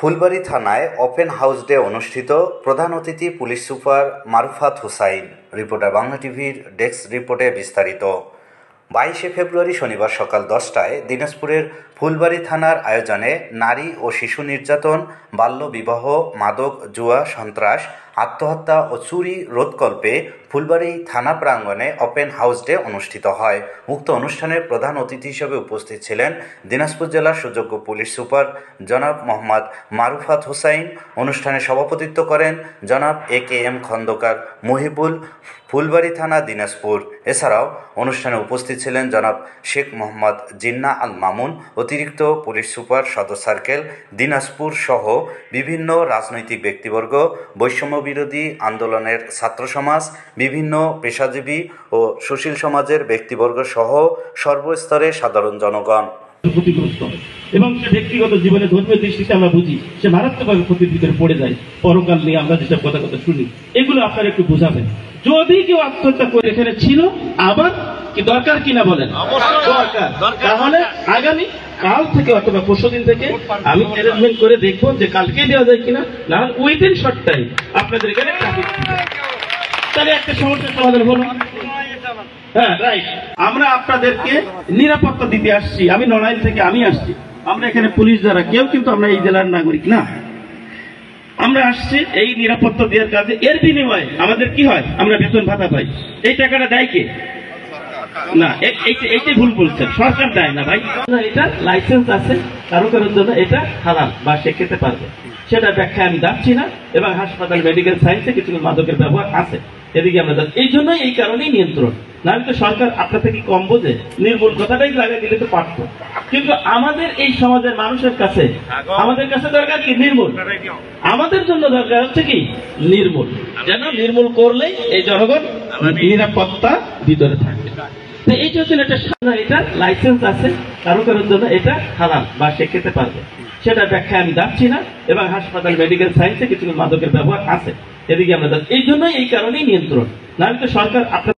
ফুলবাড়ী থানায় open house day অনুষ্ঠিত। প্রধান অতিথি police super Marufat Husain. Reporter Bangla টিভির ডেস্ক রিপোর্টে বিস্তারিত। 22শে ফেব্রুয়ারি শনিবার সকাল 10টায় দিনাজপুরের ফুলবাড়ী থানার আয়োজনে নারী ও শিশু নির্যাতন, বাল্যবিবাহ, মাদক, জুয়া, সন্ত্রাস, আত্মহত্যা ও চুরি রোধকল্পে ফুলবাড়ী থানা প্রাঙ্গণে ওপেন হাউস ডে অনুষ্ঠিত হয়। উক্ত অনুষ্ঠানের প্রধান অতিথি হিসেবে উপস্থিত ছিলেন দিনাজপুর জেলার সুযোগ্য পুলিশ সুপার জনাব মোহাম্মদ মারুফাত হুসাইন। অনুষ্ঠানে সভাপতিত্ব করেন জনাব AKM খন্দকার মুহিবুল, ফুলবাড়ী থানা দিনাজপুর। এছাড়াও অনুষ্ঠানে উপস্থিত ছিলেন জনাব শেখ মোহাম্মদ জিন্না আল মামুন, অতিরিক্ত পুলিশ সুপার সদর সার্কেল দিনাজপুর সহ বিভিন্ন রাজনৈতিক ব্যক্তিবর্গ, বৈষম্য বিরোধী আন্দোলনের ছাত্র সমাজ, বিভিন্ন পেশাজীবী ও সুশীল সমাজের ব্যক্তিবর্গ সহ সর্বস্তরের সাধারণ জনগণ। এবং সে ব্যক্তিগত জীবনে ধর্মীয় দৃষ্টিতে আমরা বুঝি সে মারাত্মকভাবে ক্ষতির ভিতরে পড়ে যায়। পরকাল নিয়ে আমরা যেসব কথা শুনি, এগুলো আপনারা একটু বোঝাবেন। যদি কেউ আত্মহত্যা করে এখানে ছিল, আবার কি দরকার কিনা বলেন? দরকার। তাহলে আগামী কাল থেকে অথবা পরশুদিন থেকে আমি অ্যারেঞ্জমেন্ট করে দেখবো যে কালকে দেওয়া যায় কিনা, না হলে উইদিন শর্ট টাইম আপনাদের এখানে ট্রাফিক, তাহলে একটা সমস্যার সমাধান হলো। হ্যাঁ, রাইট। আমরা আপনাদেরকে নিরাপত্তা দিতে আসছি। আমি নড়াইল থেকে আমি আসছি। আমরা এখানে পুলিশ দ্বারা কেউ কিন্তু আমরা এই জেলার নাগরিক না। আমরা আসছি এই নিরাপত্তা দেওয়ার কাজে। এর বিনিময়ে আমাদের কি হয়? আমরা বেতন ভাতা পাই। এই টাকাটা দেয় কে? না, এইটাই ভুল বলছেন, সরকার দেয় না ভাই। এটা লাইসেন্স আছে, কারো কারোর জন্য এটা হালাল বা সে খেতে পারবে, সেটা ব্যাখ্যা আমি যাচ্ছি না। এবং হাসপাতাল, মেডিকেল সায়েন্সে কিছু মাদকের ব্যবহার আছে, এদিকে আমরা যাচ্ছি। এই জন্যই, এই কারণেই নিয়ন্ত্রণ। নাহলে তো সরকার আপনার থেকে কম বোঝে, নির্মূল কথাটাই লাগাই দিলে তো পারত। কিন্তু আমাদের এই সমাজের মানুষের কাছে, আমাদের কাছে দরকার কি? নির্মূল। আমাদের জন্য দরকার হচ্ছে কি? নির্মূল। যেন নির্মূল করলেই এই জনগণ নিরাপত্তা ভিতরে থাকবে। এইটা হচ্ছে একটা, এটা লাইসেন্স আছে, কারো কারোর জন্য এটা হালাল বা সে খেতে পারবে, সেটা ব্যাখ্যা আমি যাচ্ছি না। এবং হাসপাতাল, মেডিকেল সায়েন্সে কিছু মাদকের ব্যবহার আছে, এদিকে আমরা যাচ্ছি। এই জন্যই, এই কারণেই নিয়ন্ত্রণ। নাহলে তো সরকার আপনার